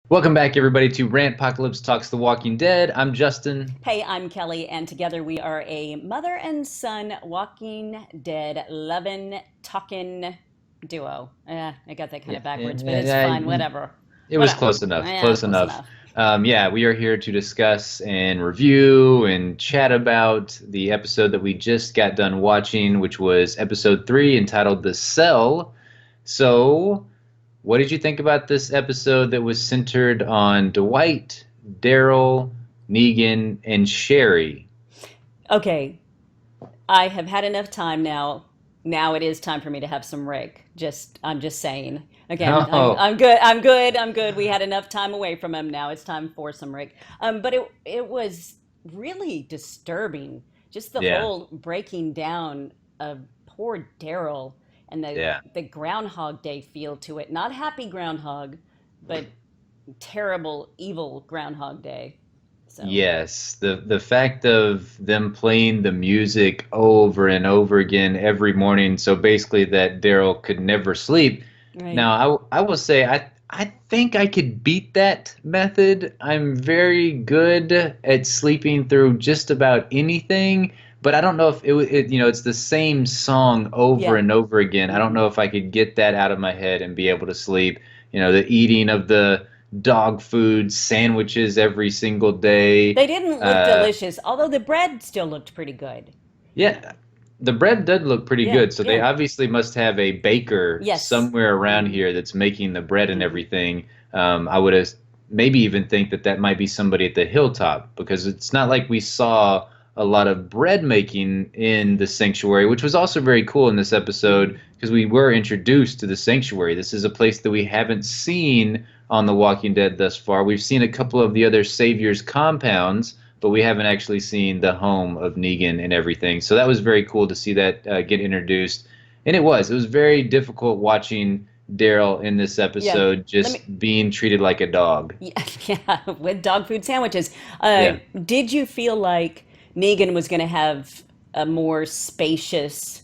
Welcome back, everybody, to Rantpocalypse Talks The Walking Dead. I'm Justin. Hey, I'm Kelly, and together we are a mother and son Walking Dead loving, talking duo. I got that kind Yeah, of backwards, but it's fine. yeah, Whatever. it was Whatever. close enough. Yeah, Close close enough. enough. Yeah, we are here to discuss and review and chat about the episode that we just got done watching, which was episode 3 entitled The Cell. So, what did you think about this episode that was centered on Dwight, Daryl, Negan, and Sherry? Okay, I have had enough time now. Now it is time for me to have some Rick. I'm just saying. Again, I'm Oh, I'm good. I'm good. I'm good. We had enough time away from him. Now it's time for some Rick. But it was really disturbing. Just the yeah, whole breaking down of poor Daryl and yeah. the Groundhog Day feel to it. Not happy Groundhog, but terrible, evil Groundhog Day. So Yes, the fact of them playing the music over and over again every morning, so basically that Daryl could never sleep. right. Now, I will say I think I could beat that method. I'm very good at sleeping through just about anything, but I don't know if it's the same song over Yeah. and over again. I don't Hmm. know if I could get that out of my head and be able to sleep. The eating of the dog food sandwiches every single day. They didn't look Uh, delicious, although the bread still looked pretty good. yeah, the bread did look pretty Yeah, good. So they yeah. obviously must have a baker Yes. somewhere around Hmm. here that's making the bread and Hmm. everything. I would have maybe even think that that might be somebody at the hilltop because it's not like we saw a lot of bread making in the sanctuary, which was also very cool in this Hmm. episode because we were introduced to the sanctuary. This is a place that we haven't seen on The Walking Dead thus far. We've seen a couple of the other saviors' compounds, but we haven't actually seen the home of Negan and everything. So that was very cool to see that get introduced. And it was very difficult watching Daryl in this Yeah. episode Let me. just being treated like a dog. Yeah, yeah, with dog food sandwiches. Yeah. Did you feel like Negan was going to have a more spacious?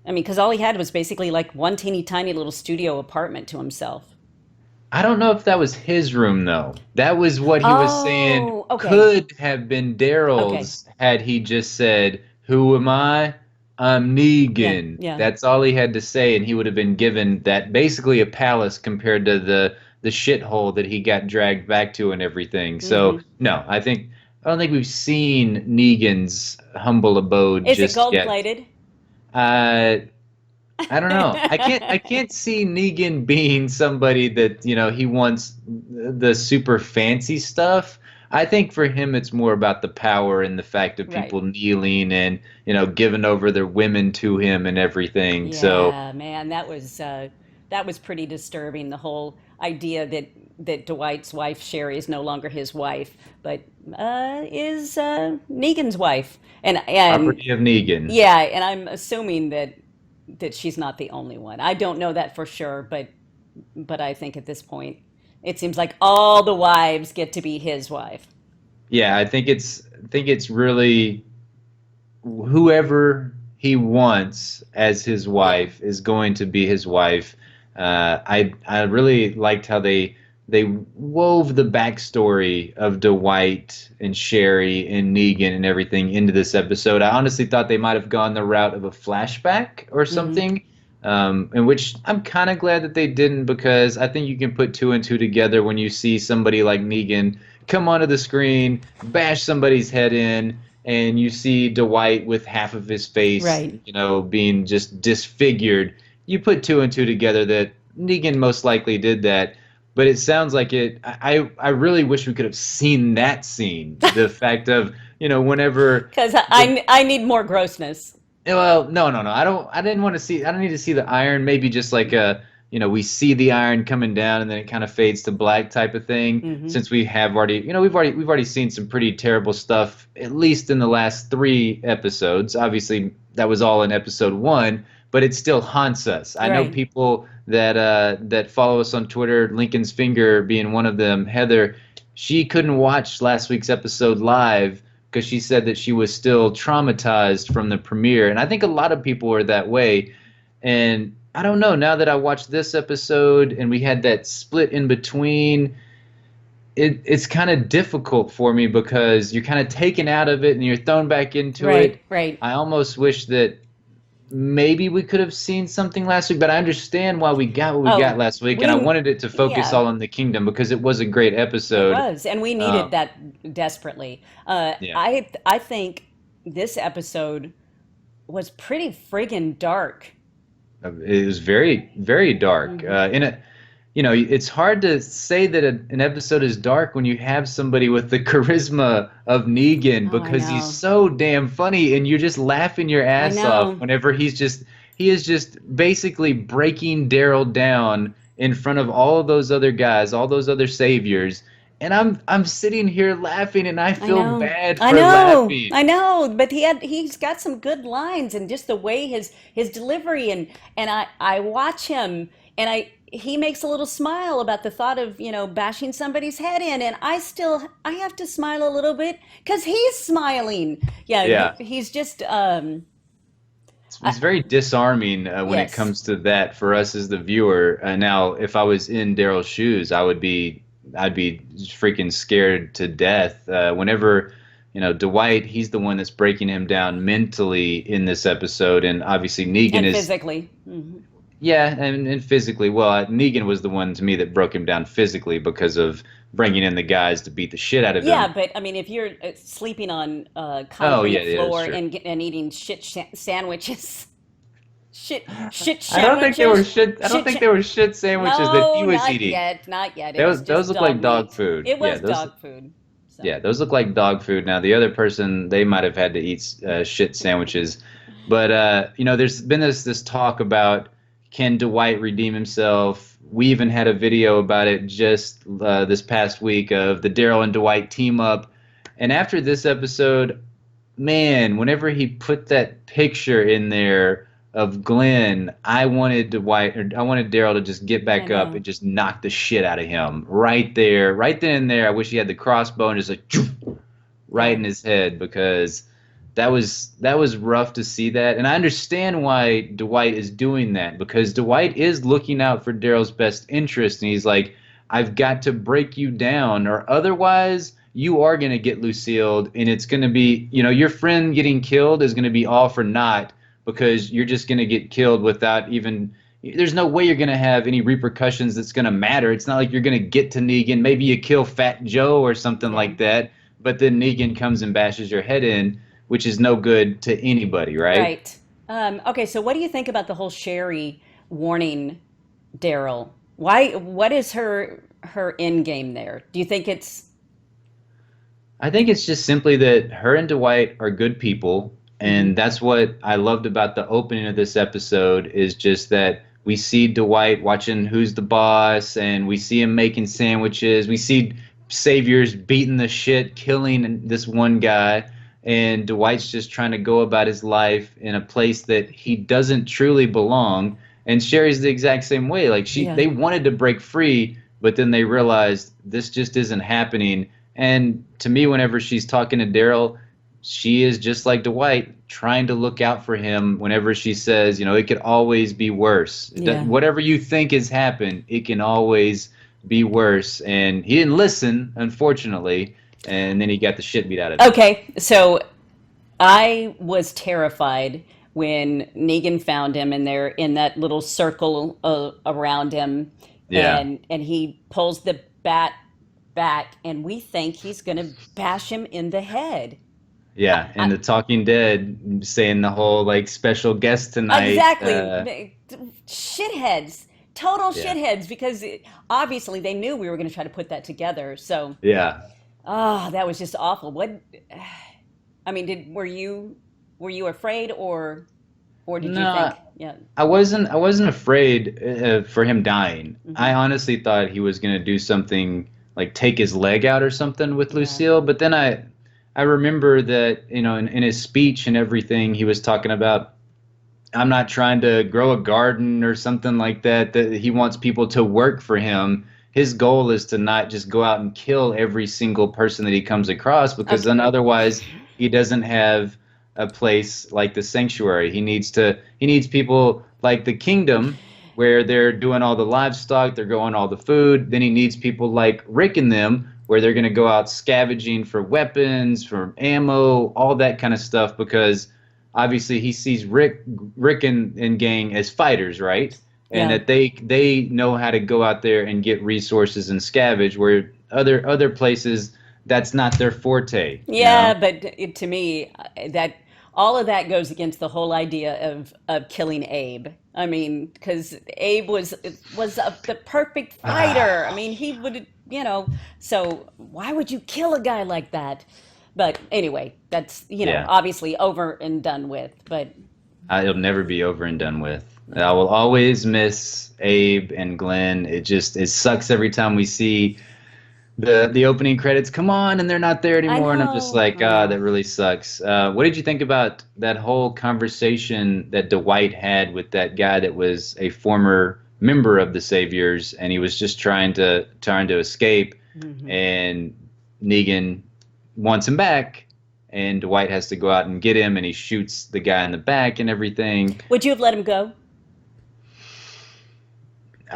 I mean, because all he had was basically like one teeny tiny little studio apartment to himself. I don't know if that was his room though. That was what he was saying Oh, okay. could have been Okay. Daryl's had he just said, "Who am I? I'm Yeah, Negan." yeah. That's all he had to say, and he would have been given that basically a palace compared to the shithole that he got dragged back to and everything. So Hmm. no, I don't think we've seen Negan's humble abode Is it just gold yet. plated? Uh, I don't know. I can't see Negan being somebody that, he wants the super fancy stuff. I think for him it's more about the power and the fact of Right. people kneeling and, giving over their women to him and everything. So, Yeah, man, that was pretty disturbing. The whole idea that Dwight's wife Sherry is no longer his wife, but is Negan's wife, and property of Negan. yeah, and I'm assuming that she's not the only one. I don't know that for sure, but I think at this point, it seems like all the wives get to be his wife. Yeah, I think it's really whoever he wants as his Yeah. wife is going to be his wife. I really liked how they wove the backstory of Dwight and Sherry and Negan and everything into this episode. I honestly thought they might have gone the route of a flashback or Hmm. something. In which I'm kind of glad that they didn't because I think you can put two and two together when you see somebody like Negan come onto the screen, bash somebody's head in, and you see Dwight with half of his face, Right. being just disfigured. You put two and two together that Negan most likely did that, but it sounds like it. I really wish we could have seen that scene. The fact of whenever Because the I need more grossness. well, no, no, no. I didn't want to see. I don't need to see the iron. Maybe just like we see the iron coming down and then it kind of fades to black type of thing. Hmm. Since we have already, we've already seen some pretty terrible stuff, at least in the last 3 episodes. Obviously, that was all in episode 1, but it still haunts us. I know Right. people that follow us on Twitter, Lincoln's Finger being one of them. Heather, she couldn't watch last week's episode live because she said that she was still traumatized from the premiere. And I think a lot of people were that way. And I don't know, now that I watched this episode and we had that split in between, it's kind of difficult for me because you're kind of taken out of it and you're thrown back into Right, it. right. I almost wish that maybe we could have seen something last week, but I understand why we got what we got Oh, last week, and I we, wanted it to focus yeah, all on the kingdom because it was a great it episode. was, and we needed Um, that desperately. yeah, I think this episode was pretty friggin' dark. it was very, very dark. Hmm. In a, it's hard to say that an episode is dark when you have somebody with the charisma of Negan Oh, I because he's know, so damn funny, and you're just laughing your I ass off know, whenever he is just basically breaking Daryl down in front of all of those other guys, all those other saviors. And I'm sitting here laughing, and I I feel know, bad I for know, laughing. I know. But he's got some good lines, and just the way his delivery, and I watch him, and he makes a little smile about the thought of bashing somebody's head in, and I have to smile a little bit because he's smiling. Yeah, Yeah. he's just It's very disarming when it yes. comes to that for us as the viewer. Now, if I was in Daryl's shoes, I'd be freaking scared to death. Whenever, Dwight, he's the one that's breaking him down mentally in this episode, and obviously Negan And is, physically. Hmm. yeah, and physically. Well, Negan was the one to me that broke him down physically because of bringing in the guys to beat the shit out of Yeah, him. but I mean, if you're sleeping on Oh yeah, concrete yeah, that's floor true. and eating sandwiches, shit I don't think they were sandwiches, shit. I don't shit. think they were shit sandwiches that he No, was not eating. yet, not yet. It was Those just look dog like dog meat. food. It Yeah, was those dog food. So, yeah, those look like dog food. Now the other person, they might have had to eat shit sandwiches, but there's been this talk about can Dwight redeem himself. We even had a video about it just this past week of the Daryl and Dwight team up, and after this episode, man, whenever he put that picture in there of Glenn, I wanted Daryl to just get I back up know. and just knock the shit out of him right there, right then and there. I wish he had the crossbow and just like right Yeah, in his head because that was rough to see that. And I understand why Dwight is doing that because Dwight is looking out for Daryl's best interest, and he's like, I've got to break you down, or otherwise you are going to get Lucille, and it's going to be, your friend getting killed is going to be all for naught because you're just going to get killed without even. There's no way you're going to have any repercussions that's going to matter. It's not like you're going to get to Negan. Maybe you kill Fat Joe or something yeah, like that, but then Negan comes and bashes your head in, which is no good to anybody, right? right. Okay, so what do you think about the whole Sherry warning Daryl? Why? What is her end game there? Do you think it's I think it's just simply that her and Dwight are good people, mhm. and that's what I loved about the opening of this episode is just that we see Dwight watching Who's the Boss, and we see him making sandwiches. We see Saviors beating the shit, killing this one guy, and Dwight's just trying to go about his life in a place that he doesn't truly belong. And Sherry's the exact same way. Like Yeah, they wanted to break free, but then they realized this just isn't happening, and to me, whenever she's talking to Daryl, she is just like Dwight, trying to look out for him whenever she says, it could always be worse. yeah. Whatever you think has happened, it can always be worse. And he didn't listen, unfortunately. And then he got the shit beat out of him. Okay, so I was terrified when Negan found him and they're in that little circle around him, Yeah. and he pulls the bat back, and we think he's going to bash him in the head. Yeah. I, And the Talking Dead saying the whole like special guest tonight. exactly, shitheads, total Yeah. shitheads, because obviously they knew we were going to try to put that together. So, Yeah. that was just awful. What? I mean, were you afraid, or did you think, No, yeah? I wasn't afraid for him dying. I Hmm. honestly thought he was going to do something like take his leg out or something with Yeah. Lucille, but then I remember that, in his speech and everything he was talking about I'm not trying to grow a garden or something like that, that he wants people to work for him. His goal is to not just go out and kill every single person that he comes across because then Okay. otherwise he doesn't have a place like the sanctuary. He needs people like the kingdom where they're doing all the livestock, they're growing all the food. Then he needs people like Rick and them where they're going to go out scavenging for weapons, for ammo, all that kind of stuff, because obviously he sees Rick and gang as fighters, right? And Yeah. that they know how to go out there and get resources and scavenge, where other places that's not their forte, you Yeah, know? but to me, that all of that goes against the whole idea of killing Abe. I mean, because Abe was the perfect fighter. I mean, he would, so why would you kill a guy like that? But anyway, that's, Yeah. obviously over and done with. But It'll never be over and done with. yeah, I will always miss Abe and Glenn. It sucks every time we see the opening credits come on and they're not there I anymore, and I'm just know, like, I know. that really sucks. What did you think about that whole conversation that Dwight had with that guy that was a former member of the Saviors, and he was just trying to escape, Hmm. and Negan wants him back, and Dwight has to go out and get him, and he shoots the guy in the back and everything. Would you have let him go?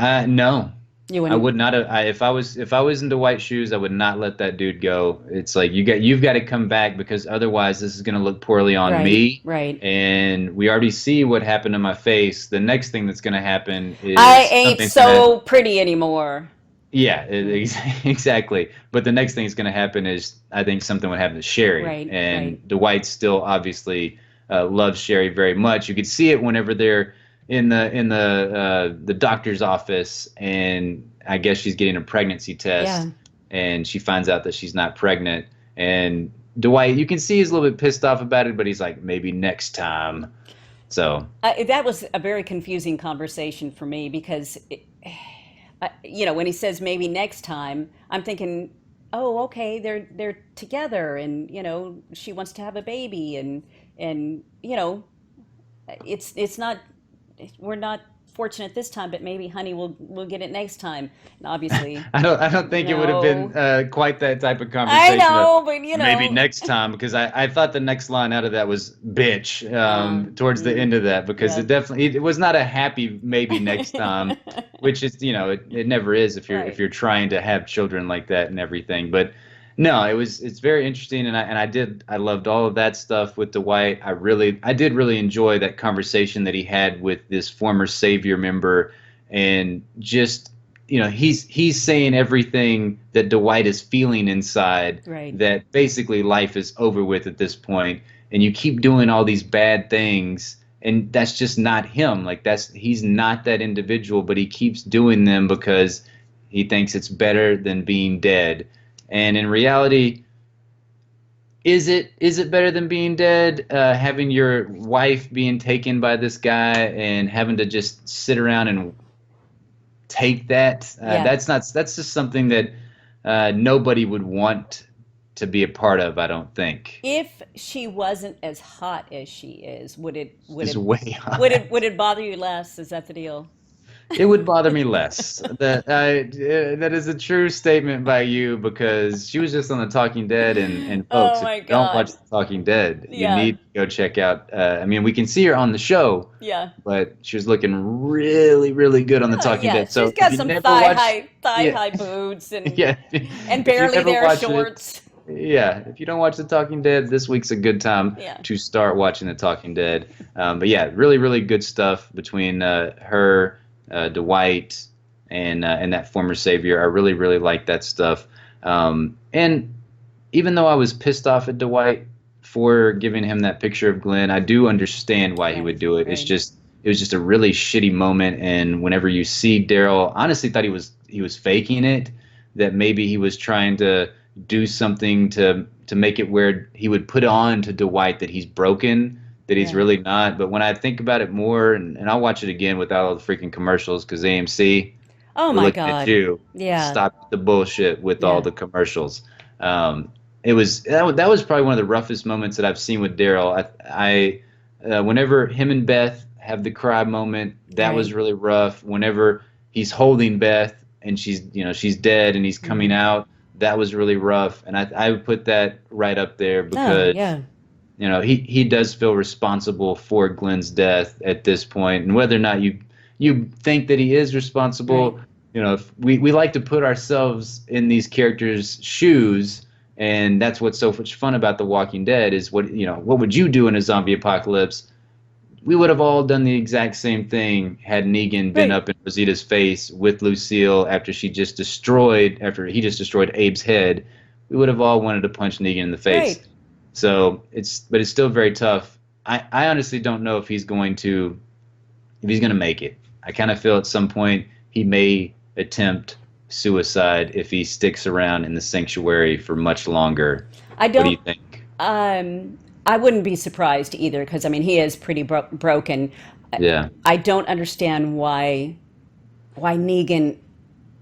No, You I wouldn't. would not have. If I was in Dwight's shoes, I would not let that dude go. It's like you've got to come back, because otherwise this is going to look poorly on Right, me. right. And we already see what happened to my face. The next thing that's going to happen I is ain't something's going to. so pretty anymore. Yeah, Mm. exactly. But the next thing that's going to happen is, I think, something would happen to Sherry. Right, right. And Dwight still obviously loves Sherry very much. You could see it whenever they're in the doctor's office, and I guess she's getting a pregnancy test, Yeah. and she finds out that she's not pregnant. And Dwight, you can see he's a little bit pissed off about it, but he's like, maybe next time. So That was a very confusing conversation for me because, when he says maybe next time, I'm thinking, oh, okay, they're together, and she wants to have a baby, and it's not, we're not fortunate this time, but maybe honey we'll get it next time. And obviously, I don't think it would have been no, quite that type of I conversation of know, but maybe next time, because I thought the next line out of that was bitch, towards the mm, end of that, because yeah, it was not a happy maybe next time, which is, it never is if you're if right. you're trying to have children like that and everything. But no, it's very interesting, and I loved all of that stuff with Dwight. I did really enjoy that conversation that he had with this former Savior member, and just, he's saying everything that Dwight is feeling inside, Right. that basically life is over with at this point, and you keep doing all these bad things, and that's just not him. Like, he's not that individual, but he keeps doing them because he thinks it's better than being dead. And in reality, is it better than being dead? Having your wife being taken by this guy and having to just sit around and take that? Yeah. That's just something that nobody would want to be a part of, I don't think. If she wasn't as hot as she is, would it would Is it way would hot. it would it bother you less? Is that the deal? It would bother me less. That is a true statement by you, because she was just on The Talking Dead, and Oh folks, if my you don't watch God. The Talking Dead, you Yeah. need to go check out. I mean, we can see her on the show, Yeah. but she was looking really, really good on The Oh Talking yeah. Dead. She's So if got you some never watched, thigh yeah, high boots and yeah, and if you barely never there watched it, shorts. yeah, if you don't watch The Talking Dead, this week's a good time Yeah. to start watching The Talking Dead. But yeah, really, really good stuff between her, Dwight, and that former Savior. I really, really like that stuff. And even though I was pissed off at Dwight for giving him that picture of Glenn, I do understand why he would Right. do it. Right. It was just a really shitty moment. And whenever you see Daryl, honestly thought he was faking it, that maybe he was trying to do something to make it where he would put on to Dwight that he's broken, that he's Yeah. really not. But when I think about it more, and I'll watch it again without all the freaking commercials, because AMC, Oh we're my looking at God. you. Yeah. Stop the bullshit with all Yeah. the commercials. That was probably one of the roughest moments that I've seen with Daryl. Whenever him and Beth have the cry moment, that was Right. really rough. Whenever he's holding Beth and she's dead and he's coming Hmm. out, that was really rough. And I would put that right up there, Oh because yeah. he does feel responsible for Glenn's death at this point, and whether or not you think that he is Right. responsible, if we like to put ourselves in these characters' shoes, and that's what's so much fun about The Walking Dead is what would you do in a zombie apocalypse? We would have all done the exact same thing had Negan been Right. up in Rosita's face with Lucille after he just destroyed Abe's head. We would have all wanted to punch Negan in the face. Right. So but it's still very tough. I honestly don't know if he's going to make it. I kind of feel at some point he may attempt suicide if he sticks around in the sanctuary for much longer. I What do you don't. think? I wouldn't be surprised either because I mean he is pretty broken. I, Yeah. I don't understand why Negan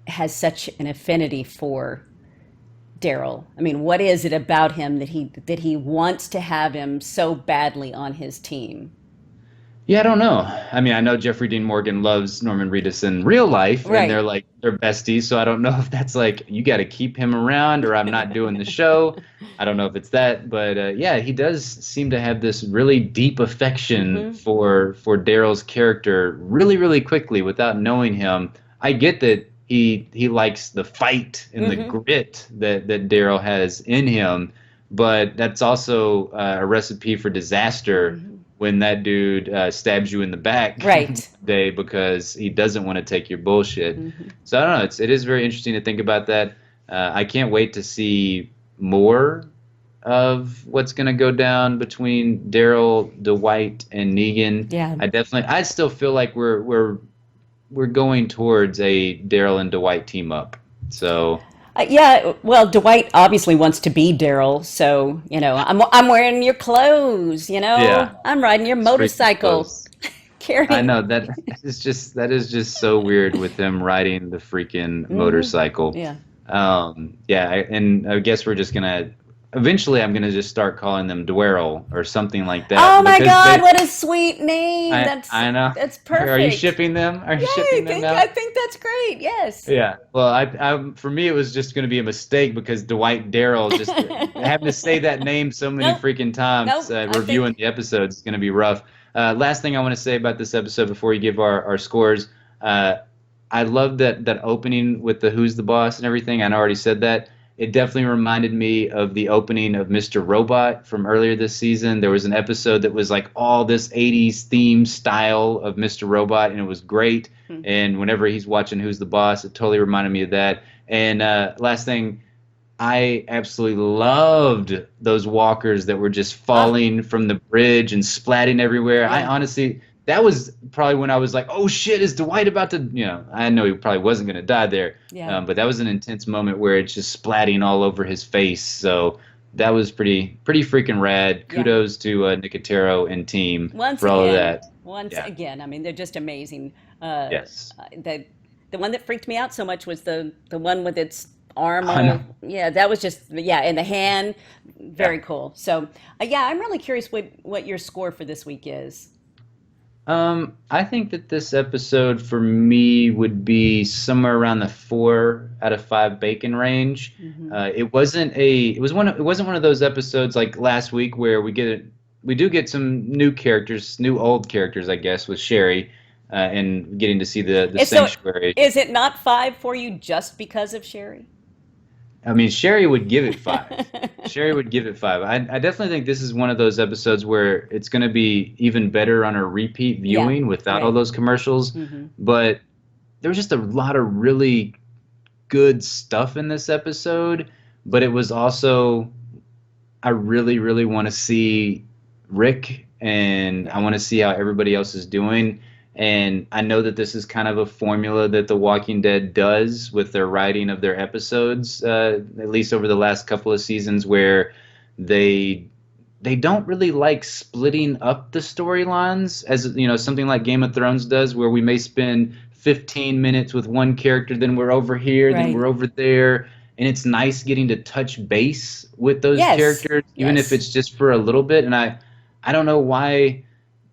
has such an affinity for Daryl. I mean, what is it about him that he wants to have him so badly on his team? Yeah, I don't know. I mean, I know Jeffrey Dean Morgan loves Norman Reedus in real life, and Right. they're besties. So I don't know if that's like you got to keep him around, or I'm not doing the show. I don't know if it's that, but yeah, he does seem to have this really deep affection Hmm. for Daryl's character, really, really quickly without knowing him. I get that he likes the fight and the Hmm. grit that Daryl has in him, but that's also a recipe for disaster Hmm. when that dude stabs you in the back one Right. day because he doesn't want to take your bullshit. Hmm. So I don't know. It is very interesting to think about that. I can't wait to see more of what's going to go down between Daryl, Dwight, and Negan. Yeah. I still feel like we're going towards a Daryl and Dwight team up. So Yeah, well, Dwight obviously wants to be Daryl, so I'm wearing your clothes, yeah, I'm riding your it's freaking motorcycle, close. I carrying. know that is just so weird with him riding the freaking Hmm. motorcycle. Yeah. Yeah, and I guess we're just gonna eventually I'm gonna just start calling them Dwerl or something like Oh that my because God, what a sweet name! I That's I know. that's Are you perfect. shipping them? Are Yeah, you shipping them I out? think that's great. Yes. Yeah. Well, for me it was just gonna be a mistake because Dwight Darrell just having to say that name so many Nope. freaking times Nope. I reviewing think. the episodes is gonna be rough. Last thing I want to say about this episode before we give our scores. Uh, I love that opening with the who's the boss and everything. I already said that. It definitely reminded me of the opening of Mr. Robot from earlier this season. There was an episode that was like all this 80s theme style of Mr. Robot, and it was great. Hmm. And whenever he's watching Who's the Boss, it totally reminded me of that. And last thing, I absolutely loved those walkers that were just Ah, falling from the bridge and splatting everywhere. I yeah, honestly, that was probably when I was like, "Oh shit, is Dwight about to?" I know he probably wasn't going to die there, yeah, but that was an intense moment where it's just splatting all over his face. So that was pretty freaking rad. yeah. Kudos to Nicotero and team Once for all of again, that. once Yeah. again. I mean, they're just amazing. Yes. The one that freaked me out so much was the one with its arm I know. all. Yeah, that was just yeah, and the hand, Yeah. very cool. So yeah, I'm really curious what your score for this week is. I think that this episode for me would be somewhere around the 4 out of 5 bacon range. Hmm. It wasn't one of those episodes like last week where we do get some new characters, new old characters, I guess, with Sherry, and getting to see the And so, sanctuary. is it not 5 for you just because of Sherry? I mean, Sherry would give it 5. Sherry would give it 5. I definitely think this is one of those episodes where it's going to be even better on a repeat Yeah, viewing without all right. those commercials. Hmm. But there was just a lot of really good stuff in this episode. But it was also, I really, really want to see Rick and I Right. want to see how everybody else is doing. And I know that this is kind of a formula that The Walking Dead does with their writing of their episodes, at least over the last couple of seasons, where they they don't really like splitting up the storylines as something like Game of Thrones does, where we may spend 15 minutes with one character, then we're over here, then Right. we're over there, and it's nice getting to touch base with those Yes. characters, even if Yes. it's just for a little bit. And I don't know why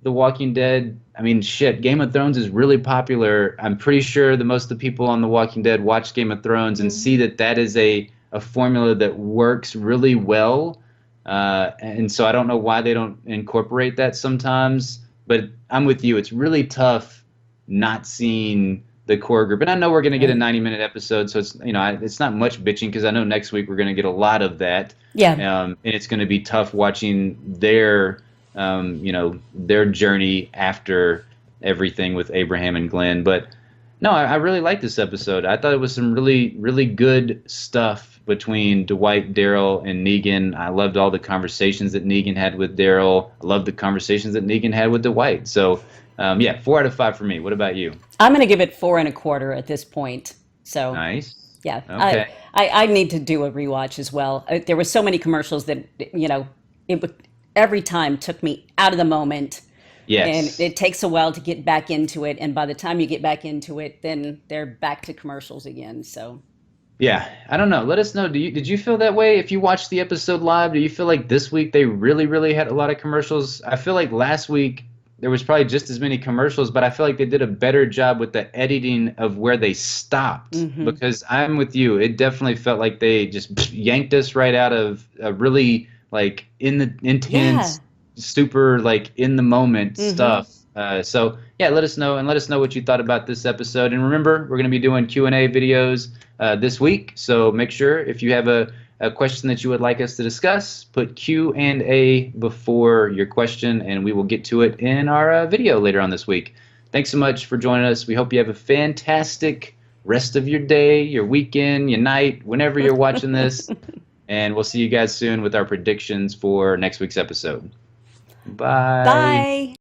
The Walking Dead. I mean, shit, Game of Thrones is really popular. I'm pretty sure the most of the people on The Walking Dead watch Game of Thrones and Hmm. see that is a formula that works really well. And so I don't know why they don't incorporate that sometimes. But I'm with you. It's really tough not seeing the core group. And I know we're going to get a 90-minute episode, so it's it's not much bitching because I know next week we're going to get a lot of that. Yeah. And it's going to be tough watching their their journey after everything with Abraham and Glenn. But no, I really liked this episode. I thought it was some really, really good stuff between Dwight, Daryl, and Negan. I loved all the conversations that Negan had with Daryl. I loved the conversations that Negan had with Dwight. So, yeah, 4 out of 5 for me. What about you? I'm going to give it 4.25 at this point. So, Nice. yeah, Okay. I need to do a rewatch as well. There were so many commercials that, every time took me out of the moment. And Yes. it takes a while to get back into it. And by the time you get back into it, then they're back to commercials again. So, Yeah, I don't know. Let us know. Did you feel that way? If you watched the episode live, do you feel like this week they really, really had a lot of commercials? I feel like last week there was probably just as many commercials, but I feel like they did a better job with the editing of where they stopped. hmm Because I'm with you. It definitely felt like they just yanked us right out of a really like in the yeah. intense, super like in the moment hmm stuff. So yeah, let us know and let us know what you thought about this episode. And remember, we're going to be doing Q&A videos this week. So make sure if you have a question that you would like us to discuss, put Q&A before your question, and we will get to it in our video later on this week. Thanks so much for joining us. We hope you have a fantastic rest of your day, your weekend, your night, whenever you're watching this. And we'll see you guys soon with our predictions for next week's episode. Bye. Bye.